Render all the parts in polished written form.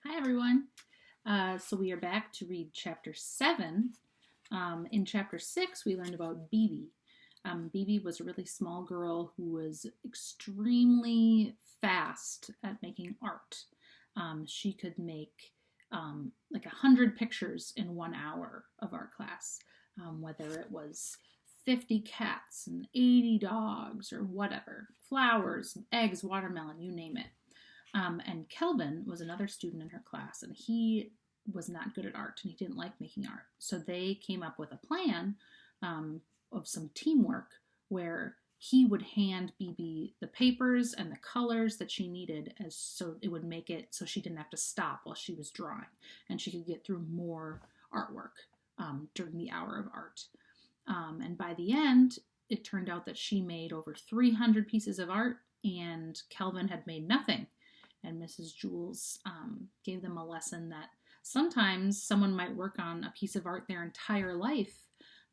Hi, everyone. So we are back to read Chapter 7. In Chapter 6, we learned about Bibi. Bibi was a really small girl who was extremely fast at making art. She could make like 100 pictures in 1 hour of art class, whether it was 50 cats and 80 dogs or whatever, flowers, eggs, watermelon, you name it. And Kelvin was another student in her class, and he was not good at art, and he didn't like making art. So they came up with a plan of some teamwork where he would hand Bibi the papers and the colors that she needed, as so it would make it so she didn't have to stop while she was drawing, and she could get through more artwork during the hour of art. And by the end, it turned out that she made over 300 pieces of art, and Kelvin had made nothing. And Mrs. Jules gave them a lesson that sometimes someone might work on a piece of art their entire life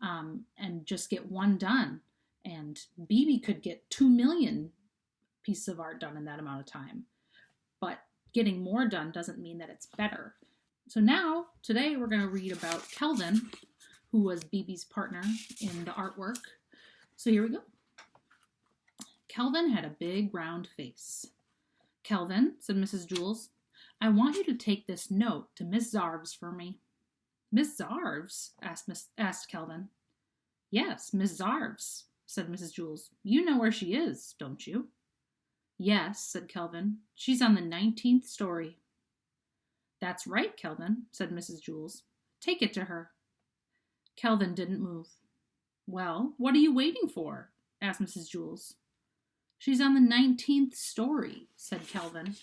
and just get one done. And Bibi could get 2 million pieces of art done in that amount of time. But getting more done doesn't mean that it's better. So now, today, we're going to read about Kelvin, who was Bibi's partner in the artwork. So here we go. Kelvin had a big round face. Kelvin, said Mrs. Jules, I want you to take this note to Miss Zarves for me. Miss Zarves? asked Kelvin. Yes, Miss Zarves, said Mrs. Jules. You know where she is, don't you? Yes, said Kelvin. She's on the 19th story. That's right, Kelvin, said Mrs. Jules. Take it to her. Kelvin didn't move. Well, what are you waiting for? asked Mrs. Jules. She's on the 19th story, said Kelvin.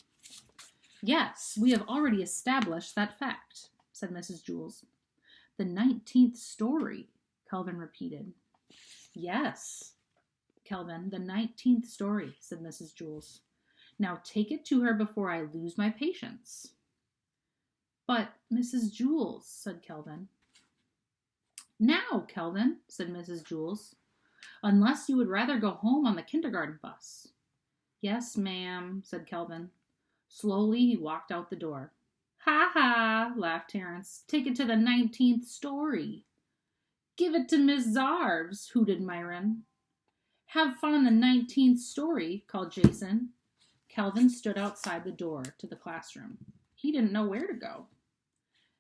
Yes, we have already established that fact, said Mrs. Jules. The 19th story, Kelvin repeated. Yes, Kelvin, the 19th story, said Mrs. Jules. Now take it to her before I lose my patience. But, Mrs. Jules, said Kelvin. Now, Kelvin, said Mrs. Jules. Unless you would rather go home on the kindergarten bus. Yes, ma'am, said Kelvin. Slowly he walked out the door. Ha ha, laughed Terence. Take it to the 19th story. Give it to Miss Zarves, hooted Myron. Have fun on the 19th story, called Jason. Kelvin stood outside the door to the classroom. He didn't know where to go.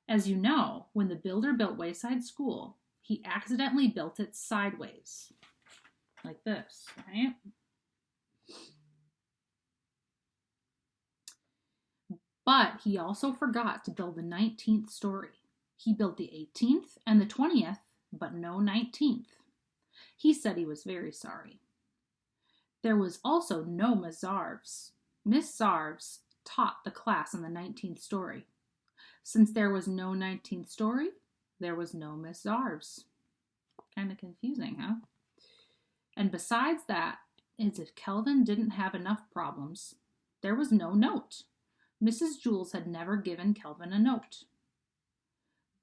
As you know, when the builder built Wayside School, he accidentally built it sideways. Like this, right? But he also forgot to build the 19th story. He built the 18th and the 20th, but no 19th. He said he was very sorry. There was also no Miss Zarves. Miss Zarves taught the class in the 19th story. Since there was no 19th story, there was no Miss Zarves. Kind of confusing, huh? And besides that, as if Kelvin didn't have enough problems, there was no note. Mrs. Jules had never given Kelvin a note.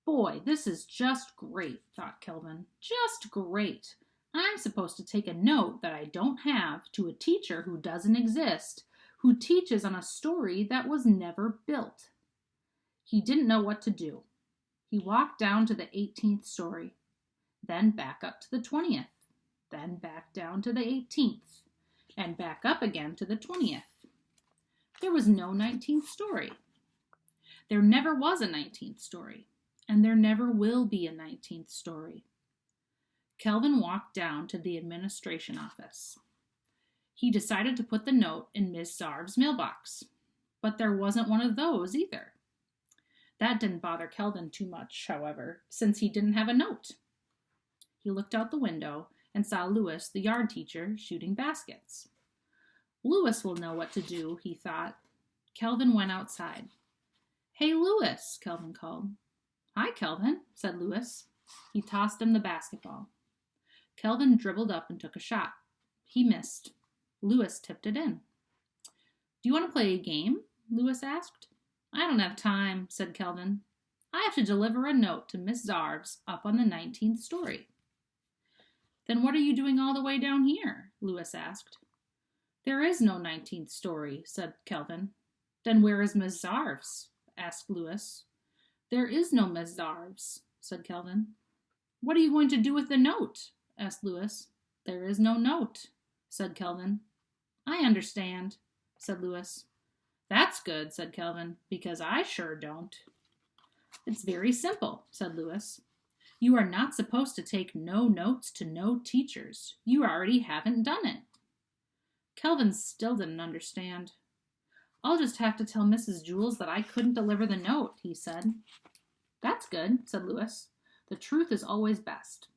Boy, this is just great, thought Kelvin. Just great. I'm supposed to take a note that I don't have to a teacher who doesn't exist, who teaches on a story that was never built. He didn't know what to do. He walked down to the 18th story, then back up to the 20th. Then back down to the 18th, and back up again to the 20th. There was no 19th story. There never was a 19th story, and there never will be a 19th story. Kelvin walked down to the administration office. He decided to put the note in Miss Zarves' mailbox, but there wasn't one of those either. That didn't bother Kelvin too much, however, since he didn't have a note. He looked out the window and saw Louis, the yard teacher, shooting baskets. Louis will know what to do, he thought. Kelvin went outside. Hey, Louis, Kelvin called. Hi, Kelvin, said Louis. He tossed him the basketball. Kelvin dribbled up and took a shot. He missed. Louis tipped it in. Do you want to play a game? Louis asked. I don't have time, said Kelvin. I have to deliver a note to Miss Zarves up on the 19th story. Then what are you doing all the way down here? Louis asked. There is no 19th story, said Kelvin. Then where is Miss Zarves? asked Lewis. There is no Miss Zarves, said Kelvin. What are you going to do with the note? Asked Lewis. There is no note, said Kelvin. I understand, said Lewis. That's good, said Kelvin, because I sure don't. It's very simple, said Lewis. You are not supposed to take no notes to no teachers. You already haven't done it. Kelvin still didn't understand. I'll just have to tell Mrs. Jules that I couldn't deliver the note, he said. That's good, said Lewis. The truth is always best.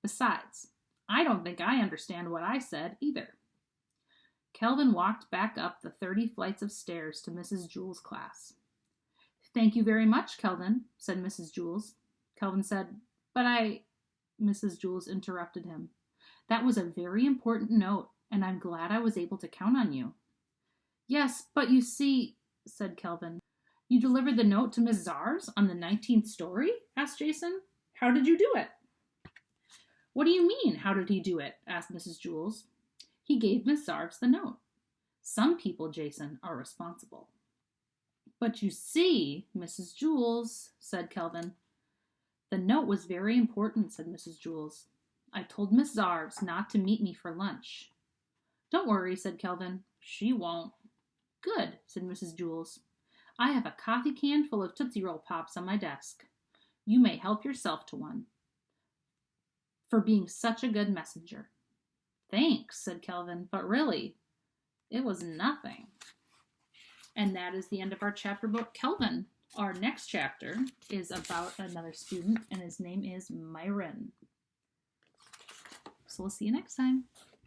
Besides, I don't think I understand what I said either. Kelvin walked back up the 30 flights of stairs to Mrs. Jules' class. Thank you very much, Kelvin, said Mrs. Jules. Kelvin said, But Mrs. Jules interrupted him. That was a very important note, and I'm glad I was able to count on you. Yes, but you see, said Kelvin. You delivered the note to Miss Zarves on the 19th story? Asked Jason. How did you do it? What do you mean, how did he do it? Asked Mrs. Jules. He gave Miss Zarves the note. Some people, Jason, are responsible. But you see, Mrs. Jules, said Kelvin. The note was very important, said Mrs. Jules. I told Miss Zarves not to meet me for lunch. Don't worry, said Kelvin. She won't. Good, said Mrs. Jules. I have a coffee can full of Tootsie Roll Pops on my desk. You may help yourself to one. For being such a good messenger. Thanks, said Kelvin, but really, it was nothing. And that is the end of our chapter about Kelvin. Our next chapter is about another student, and his name is Myron. So we'll see you next time.